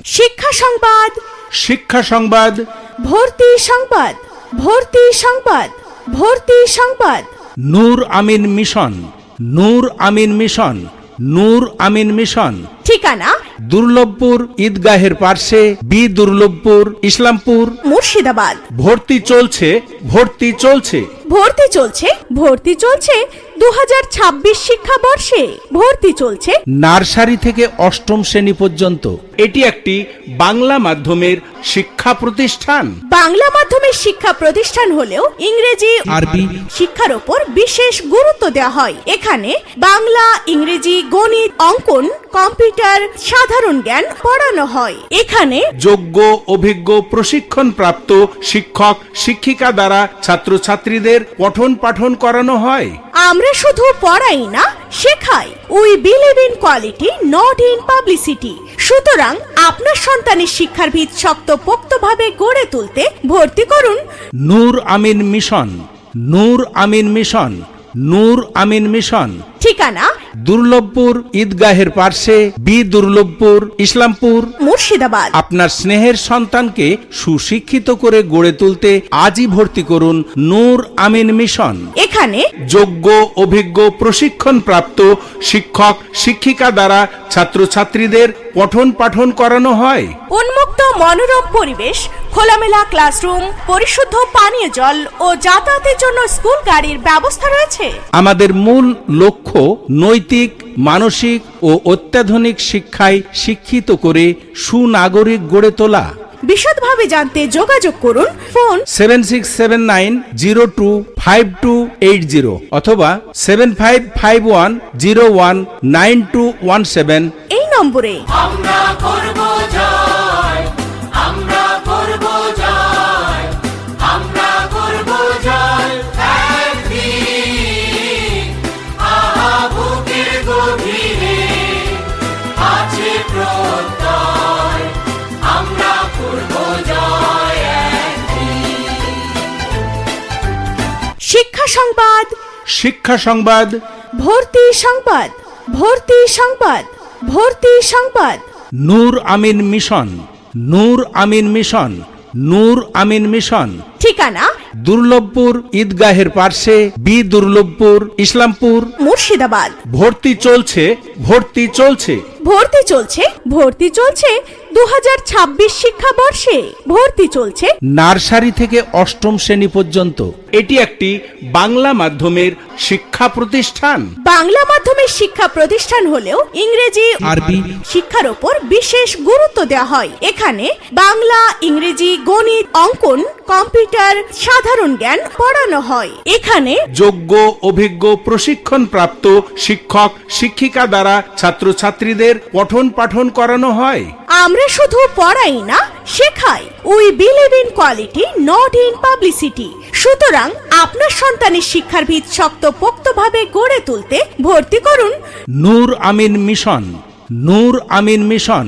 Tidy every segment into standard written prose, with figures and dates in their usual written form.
শিক্ষা সংবাদ, শিক্ষা সংবাদ, ভর্তি সংবাদ, ভর্তি সংবাদ, ভর্তি সংবাদ। নূর আমিন মিশন, নূর আমিন মিশন, নূর আমিন মিশন। ঠিকানা দুর্লভপুর ঈদগাহের পার্শ্বে, বি দুর্লভপুর, ইসলামপুর, মুর্শিদাবাদ। ভর্তি চলছে, ভর্তি চলছে। ভর্তি চলছে, ভর্তি চলছে 2026 শিক্ষাবর্ষে। ভর্তি চলছে নার্সারি থেকে অষ্টম শ্রেণী পর্যন্ত। এটি একটি বাংলা মাধ্যমের শিক্ষা প্রতিষ্ঠান। বাংলা মাধ্যমের শিক্ষা প্রতিষ্ঠান হলেও ইংরেজি, আরবি শিক্ষার উপর বিশেষ গুরুত্ব দেওয়া হয়। এখানে বাংলা, ইংরেজি, গণিত, অঙ্কন, কম্পিউটার, সাধারণ জ্ঞান পড়ানো হয়। এখানে যোগ্য, অভিজ্ঞ, প্রশিক্ষণপ্রাপ্ত শিক্ষক শিক্ষিকা দ্বারা ছাত্রছাত্রীদের পঠন পাঠন করানো হয়। আমরা শুধু পড়াই না, শেখাই। We believe in quality, not in publicity. সুতরাং আপনার সন্তানের শিক্ষার ভিত শক্তপোক্তভাবে গড়ে তুলতে ভর্তি করুন নূর আমিন মিশন, নূর আমিন মিশন, নূর আমিন মিশন। ঠিকানা দুর্লভপুর ঈদগাহের পার্শ্বে, বি দুর্লভপুর, ইসলামপুর, মুর্শিদাবাদ। আপনার স্নেহের সন্তানকে সুশিক্ষিত করে গড়ে তুলতে আজই ভর্তি করুন নূর আমিন মিশন। এখানে যোগ্য, অভিজ্ঞ, প্রশিক্ষণপ্রাপ্ত শিক্ষক শিক্ষিকা দ্বারা ছাত্রছাত্রীদের পঠন পাঠন করানো হয়। উন্মুক্ত মনোরম পরিবেশ, খোলামেলা ক্লাসরুম, পরিশুদ্ধ পানীয় জল ও যাতায়াতের জন্য স্কুল গাড়ির ব্যবস্থা রয়েছে। আমাদের মূল লক্ষ্য নৈতিক, মানসিক ও অত্যাধুনিক শিক্ষায় শিক্ষিত করে সুনাগরিক গড়ে তোলা। বিশদভাবে জানতে যোগাযোগ করুন ফোন 7679025280 অথবা 7551019217 এই নম্বরে। আমরা করব জয়, আমরা করব জয়, আমরা করব জয় একদিন। আহা বুকের গভীরে আছে প্রত্যয়, আমরা করব জয় একদিন। শিক্ষা সংবাদ, শিক্ষা সংবাদ, ভর্তি সংবাদ, ভর্তি সংবাদ, ভর্তি সংবাদ। নূর আমিন মিশন, নূর আমিন মিশন, নূর আমিন মিশন। ঠিকানা দুর্লভপুর ঈদগাহের পার্শ্বে, বি দুর্লভপুর, ইসলামপুর, মুর্শিদাবাদ। ভর্তি চলছে, ভর্তি চলছে। ভর্তি চলছে, ভর্তি চলছে 2026 শিক্ষাবর্ষে। ভর্তি চলছে নার্সারি থেকে অষ্টম শ্রেণী পর্যন্ত। এটি একটি বাংলা মাধ্যমের শিক্ষা প্রতিষ্ঠান। বাংলা মাধ্যমের শিক্ষা প্রতিষ্ঠান হলেও ইংরেজি, আরবি শিক্ষার উপর বিশেষ গুরুত্ব দেওয়া হয়। এখানে বাংলা, ইংরেজি, গণিত, অঙ্কন, কম্পিউটার, সাধারণ জ্ঞান পড়ানো হয়। এখানে যোগ্য, অভিজ্ঞ, প্রশিক্ষণপ্রাপ্ত শিক্ষক শিক্ষিকা দ্বারা ছাত্রছাত্রীদের পঠন পাঠন করানো হয়। আমরা শুধু পড়াই না, শেখাই। We believe in quality, not in publicity. সুতরাং আপনার সন্তানের শিক্ষার ভিত শক্তপোক্তভাবে গড়ে তুলতে ভর্তি করুন নূর আমিন মিশন, নূর আমিন মিশন,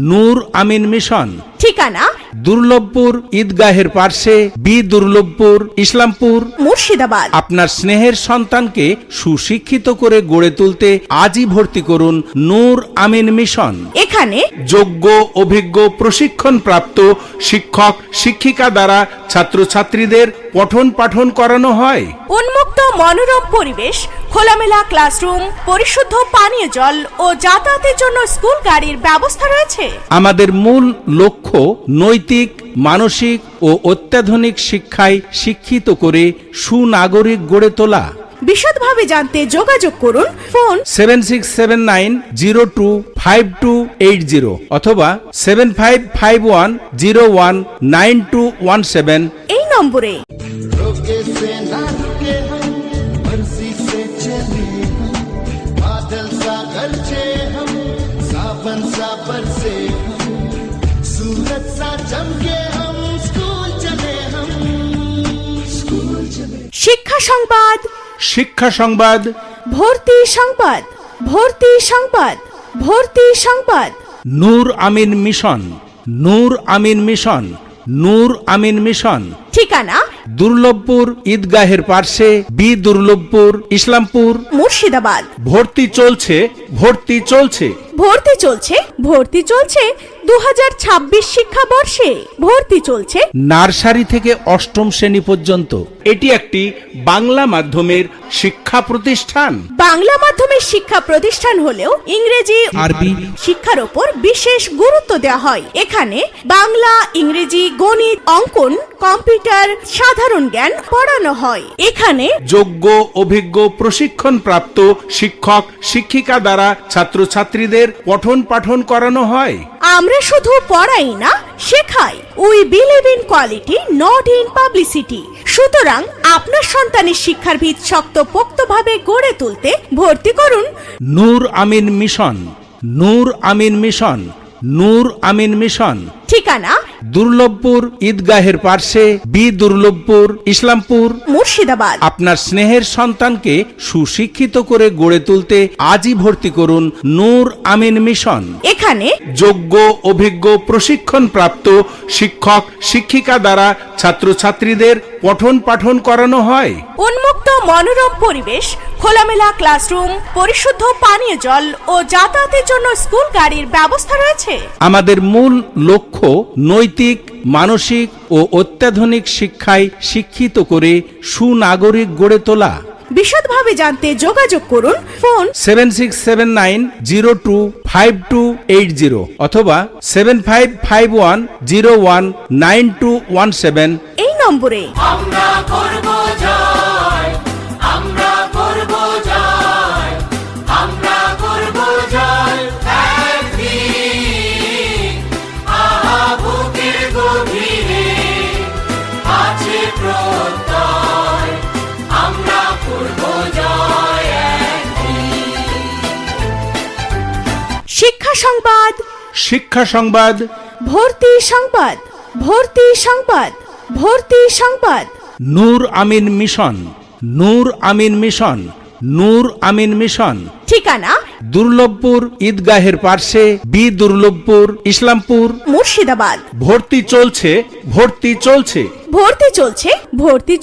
নূর আমিন মিশন। ঠিকানা দুর্লভপুর ঈদগাহের পার্শ্বে, বি দুর্লভপুর, ইসলামপুর, মুর্শিদাবাদ। আপনার স্নেহের সন্তানকে সুশিক্ষিত করে গড়ে তুলতে আজই ভর্তি করুন নূর আমিন মিশন। এখানে যোগ্য, অভিজ্ঞ, প্রশিক্ষণপ্রাপ্ত শিক্ষক শিক্ষিকা দ্বারা ছাত্রছাত্রীদের পঠন পাঠন করানো হয়। উন্মুক্ত মনোরম পরিবেশ, খোলামেলা ক্লাসরুম, পরিশুদ্ধ পানীয় জল ও যাতায়াতের জন্য স্কুল গাড়ির ব্যবস্থা রয়েছে। আমাদের মূল লক্ষ্য নৈতিক, মানসিক ও অত্যাধুনিক শিক্ষায় শিক্ষিত করে সুনাগরিক গড়ে তোলা। বিশদভাবে জানতে যোগাযোগ করুন ফোন 7679025280 অথবা 7551019217 এই নম্বরে। रोके से ना रुके हम, मर्जी से चले हम, बादल सा गरजे हम, सावन सा बरसे हम, सूरज सा चमके हम, स्कूल चले हम, स्कूल चले। শিক্ষা সংবাদ, শিক্ষা সংবাদ, ভর্তি সংবাদ, ভর্তি সংবাদ, ভর্তি সংবাদ। নূর আমিন মিশন, নূর আমিন মিশন, নূর আমিন মিশন। ঠিকানা দুর্লভপুর ঈদগাহের পার্শ্বে, বি দুর্লভপুর, ইসলামপুর, মুর্শিদাবাদ। ভর্তি চলছে, ভর্তি চলছে। ভর্তি চলছে 2026 শিক্ষাবর্ষে ভর্তি চলছে নার্সারি থেকে অষ্টম শ্রেণী পর্যন্ত। এটি একটি বাংলা মাধ্যমের শিক্ষা প্রতিষ্ঠান। বাংলা মাধ্যমের শিক্ষা প্রতিষ্ঠান হলেও ইংরেজি আরবি শিক্ষার উপর বিশেষ গুরুত্ব দেওয়া হয়। এখানে বাংলা, ইংরেজি, গণিত, অঙ্কন, কম্পিউটার, সাধারণ জ্ঞান পড়ানো হয়। এখানে যোগ্য অভিজ্ঞ প্রশিক্ষণপ্রাপ্ত শিক্ষক শিক্ষিকা দ্বারা ছাত্রছাত্রীদের পঠন পাঠন করানো হয়। আমরা শুধু পড়াই না, শেখাই। We believe in quality, not in publicity. সুতরাং আপনার সন্তানের শিক্ষার ভিত শক্তপোক্তভাবে গড়ে তুলতে ভর্তি করুন নূর আমিন মিশন, নূর আমিন মিশন, নূর আমিন মিশন। ঠিকানা দুর্লভপুর ঈদগাহের পার্শ্বে, বি দুর্লভপুর, ইসলামপুর, মুর্শিদাবাদ। আপনার স্নেহের সন্তানকে সুশিক্ষিত করে গড়ে তুলতে আজই ভর্তি করুন নূর আমিন মিশন। এখানে যোগ্য অভিজ্ঞ প্রশিক্ষণপ্রাপ্ত শিক্ষক শিক্ষিকা দ্বারা ছাত্রছাত্রীদের পঠন পাঠন করানো হয়। উন্মুক্ত মনোরম পরিবেশ, খোলামেলা ক্লাসরুম, পরিশুদ্ধ পানীয় জল ও যাতায়াতের জন্য স্কুল গাড়ির ব্যবস্থা রয়েছে। আমাদের মূল লক্ষ্য নৈতিক, মানসিক ও অত্যাধুনিক শিক্ষায় শিক্ষিত করে সুনাগরিক গড়ে তোলা। বিশদভাবে জানতে যোগাযোগ করুন ফোন 7679025280 অথবা 7551019217 এই নম্বরে। আমরা করব জয়, আমরা করব জয়, আমরা করব জয় একদিন। আহা বুকের গভীরে আছে প্রত্যয়, আমরা করব জয় একদিন। শিক্ষা সংবাদ, শিক্ষা সংবাদ, ভর্তি সংবাদ, ভর্তি সংবাদ, ভর্তি সংবাদ। নূর আমিন মিশন, নূর আমিন মিশন, নূর আমিন মিশন। ঠিকানা দুর্লভপুর ঈদগাহের পার্শ্বে, বি দুর্লভপুর, ইসলামপুর, মুর্শিদাবাদ। ভর্তি চলছে, ভর্তি চলছে। ভর্তি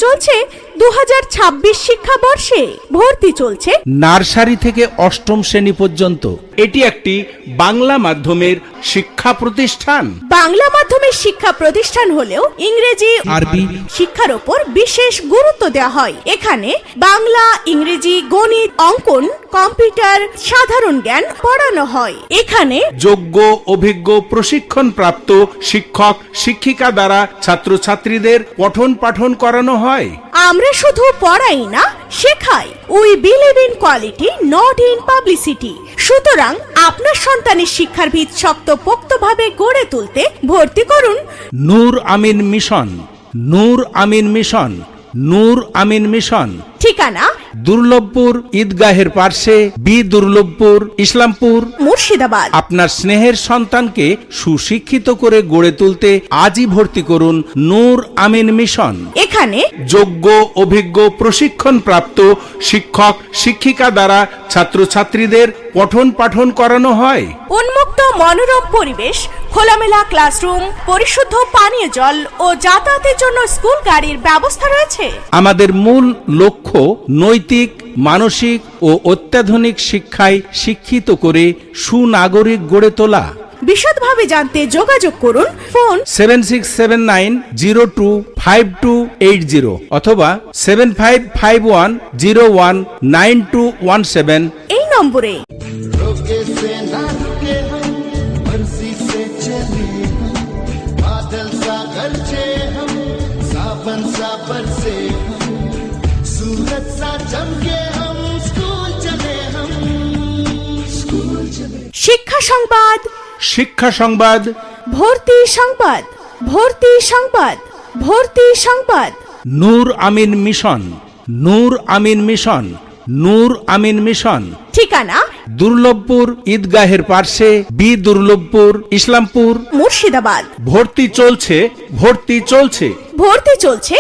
চলছে 2026 শিক্ষাবর্ষে ভর্তি চলছে নার্সারি থেকে অষ্টম শ্রেণী পর্যন্ত। এটি একটি বাংলা মাধ্যমের শিক্ষা প্রতিষ্ঠান। বাংলা মাধ্যমের শিক্ষা প্রতিষ্ঠান হলেও ইংরেজি আরবি শিক্ষার উপর বিশেষ গুরুত্ব দেওয়া হয়। এখানে বাংলা, ইংরেজি, গণিত, অঙ্কন, কম্পিউটার, সাধারণ জ্ঞান পড়ানো হয়। এখানে যোগ্য অভিজ্ঞ প্রশিক্ষণপ্রাপ্ত শিক্ষক শিক্ষিকা দ্বারা ছাত্রছাত্রীদের পঠন পাঠন করানো হয়। আমরা শুধু পড়াই না, শেখাই। We believe in quality, not in publicity. সুতরাং আপনার সন্তানের শিক্ষার ভিত শক্তপোক্তভাবে গড়ে তুলতে ভর্তি করুন নূর আমিন মিশন, নূর আমিন মিশন, নূর আমিন মিশন। ঠিকানা দুর্লভপুর ঈদগাহের পার্শ্বে, বি দুর্লভপুর, ইসলামপুর, মুর্শিদাবাদ। আপনার স্নেহের সন্তানকে সুশিক্ষিত করে গড়ে তুলতে আজই ভর্তি করুন নূর আমিন মিশন। এখানে যোগ্য অভিজ্ঞ প্রশিক্ষণপ্রাপ্ত শিক্ষক শিক্ষিকা দ্বারা ছাত্রছাত্রীদের পঠন পাঠন করানো হয়। উন্মুক্ত মনোরম পরিবেশ, খোলামেলা ক্লাসরুম, পরিশুদ্ধ পানীয় জল ও যাতায়াতের জন্য স্কুল গাড়ির ব্যবস্থা রয়েছে। আমাদের মূল লক্ষ্য নৈতিক, মানসিক ও অত্যাধুনিক শিক্ষায় শিক্ষিত করে সুনাগরিক গড়ে তোলা। বিশদভাবে জানতে যোগাযোগ করুন ফোন 7679025280 অথবা 7551019217 रोके এই নম্বরে। से ना रुके हम, मर्जी से चले हम, बादल सा गरजे हम, सावन सा बरसे हम, सूरज सा चमके हम, स्कूल चले हम, स्कूल चले। শিক্ষা সংবাদ, শিক্ষা সংবাদ, ভর্তি সংবাদ, ভর্তি সংবাদ, ভর্তি সংবাদ। নূর আমিন মিশন, নূর আমিন মিশন, নূর আমিন মিশন। ঠিকানা দুর্লভপুর ঈদগাহের পার্শ্বে, বি দুর্লভপুর, ইসলামপুর, মুর্শিদাবাদ। ভর্তি চলছে, ভর্তি চলছে। ভর্তি চলছে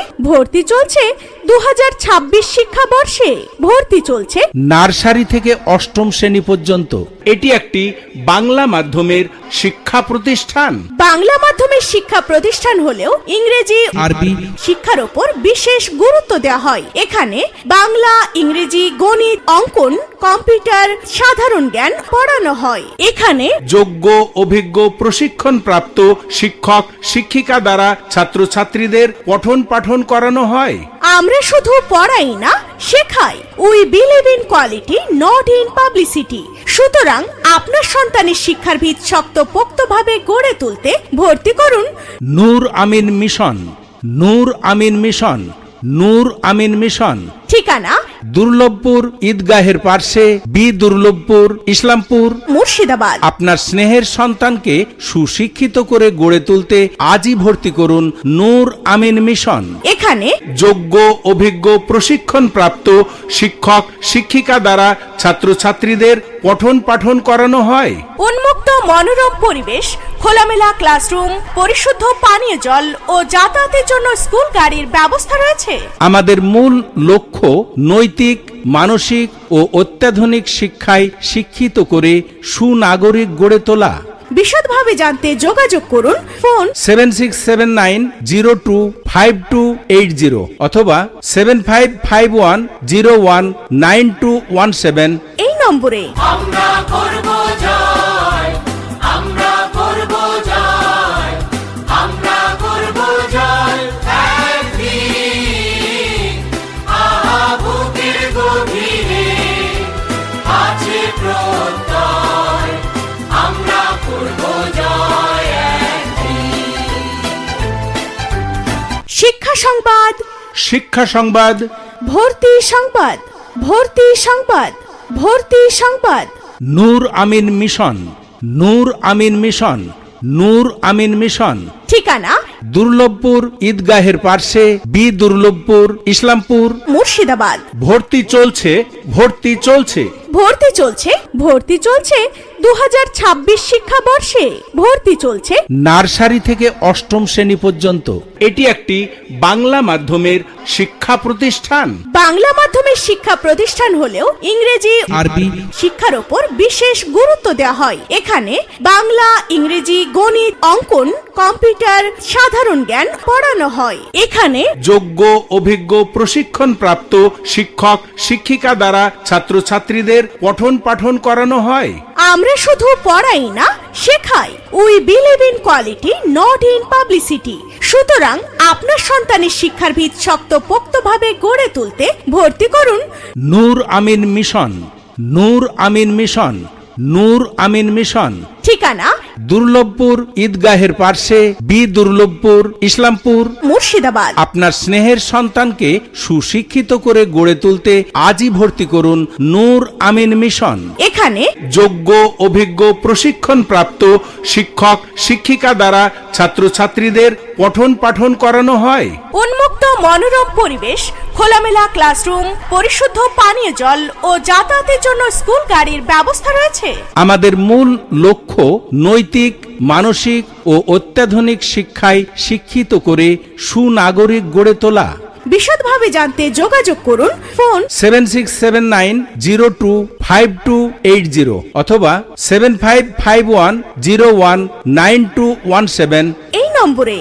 2026 শিক্ষাবর্ষে ভর্তি চলছে নার্সারি থেকে অষ্টম শ্রেণী পর্যন্ত। এটি একটি বাংলা মাধ্যমের শিক্ষা প্রতিষ্ঠান। বাংলা মাধ্যমের শিক্ষা প্রতিষ্ঠান হলেও ইংরেজি আরবি শিক্ষার উপর বিশেষ গুরুত্ব দেওয়া হয়। এখানে বাংলা, ইংরেজি, গণিত, অঙ্কন, কম্পিউটার, সাধারণ জ্ঞান পড়ানো হয়। এখানে যোগ্য অভিজ্ঞ প্রশিক্ষণপ্রাপ্ত শিক্ষক শিক্ষিকা দ্বারা ছাত্রছাত্রীদের পঠন পাঠন করানো হয়। আমরা শুধু পড়াই না, শেখাই। We believe in quality, not in publicity. সুতরাং আপনার সন্তানের শিক্ষার ভিত শক্তপোক্তভাবে গড়ে তুলতে ভর্তি করুন নূর আমিন মিশন। নূর আমিন মিশন। নূর আমিন মিশন। ঠিকানা দুর্লভপুর ঈদগাহের পার্শ্বে, বি দুর্লভপুর, ইসলামপুর, মুর্শিদাবাদ। আপনার স্নেহের সন্তানকে সুশিক্ষিত করে গড়ে তুলতে আজই ভর্তি করুন নূর আমিন মিশন। এখানে যোগ্য অভিজ্ঞ প্রশিক্ষণপ্রাপ্ত শিক্ষক শিক্ষিকা দ্বারা ছাত্রছাত্রীদের পঠন পাঠন করানো হয়। উন্মুক্ত মনোরম পরিবেশ, খোলামেলা ক্লাসরুম, পরিশুদ্ধ পানীয় জল ও যাতায়াতের জন্য স্কুল গাড়ির ব্যবস্থা রয়েছে। আমাদের মূল লক্ষ্য নৈতিক, মানসিক ও অত্যাধুনিক শিক্ষায় শিক্ষিত করে সুনাগরিক গড়ে তোলা। বিশদভাবে জানতে যোগাযোগ করুন ফোন 7679025280 অথবা 7551019217 এই নম্বরে। আমরা করব জয়, আমরা করব জয়, আমরা করব জয় একদিন। আহা বুকের গভীরে আছে প্রত্যয়, আমরা করব জয় একদিন। শিক্ষা সংবাদ, শিক্ষা সংবাদ, ভর্তি সংবাদ, ভর্তি সংবাদ, ভর্তি সংবাদ। নূর আমিন মিশন। নূর আমিন মিশন। নূর আমিন মিশন। ঠিকানা দুর্লভপুর ঈদগাহের পার্শ্বে, বি দুর্লভপুর, ইসলামপুর, মুর্শিদাবাদ। ভর্তি চলছে, ভর্তি চলছে। ভর্তি চলছে 2026 শিক্ষাবর্ষে ভর্তি চলছে নার্সারি থেকে অষ্টম শ্রেণী পর্যন্ত। এটি একটি বাংলা মাধ্যমের শিক্ষা প্রতিষ্ঠান। বাংলা মাধ্যমের শিক্ষা প্রতিষ্ঠান হলেও ইংরেজি আরবি শিক্ষার উপর বিশেষ গুরুত্ব দেওয়া হয়। এখানে বাংলা, ইংরেজি, গণিত, অঙ্কন, কম্পিউটার, সাধারণ জ্ঞান পড়ানো হয়। এখানে যোগ্য অভিজ্ঞ প্রশিক্ষণপ্রাপ্ত শিক্ষক শিক্ষিকা দ্বারা ছাত্রছাত্রীদের পঠন পাঠন করানো হয়। আমরা শুধু পড়াই না, শেখাই। We believe in quality, not in publicity. সুতরাং আপনার সন্তানের শিক্ষার ভিত শক্তপোক্তভাবে গড়ে তুলতে ভর্তি করুন নূর আমিন মিশন। নূর আমিন মিশন। নূর আমিন মিশন। ঠিকানা দুর্লভপুর ঈদগাহের পার্শ্বে, বি দুর্লভপুর, ইসলামপুর, মুর্শিদাবাদ। আপনার স্নেহের সন্তানকে সুশিক্ষিত করে গড়ে তুলতে আজই ভর্তি করুন নূর আমিন মিশন। এখানে যোগ্য অভিজ্ঞ প্রশিক্ষণপ্রাপ্ত শিক্ষক শিক্ষিকা দ্বারা ছাত্রছাত্রীদের পঠন পাঠন করানো হয়। উন্মুক্ত মনোরম পরিবেশ, খোলামেলা ক্লাসরুম, পরিশুদ্ধ পানীয় জল ও যাতায়াতের জন্য স্কুল গাড়ির ব্যবস্থা রয়েছে। আমাদের মূল লক্ষ্য নৈতিক, মানসিক ও অত্যাধুনিক শিক্ষায় শিক্ষিত করে সুনাগরিক গড়ে তোলা। বিশদভাবে জানতে যোগাযোগ করুন ফোন 7679025280 অথবা 7551019217 এই নম্বরে।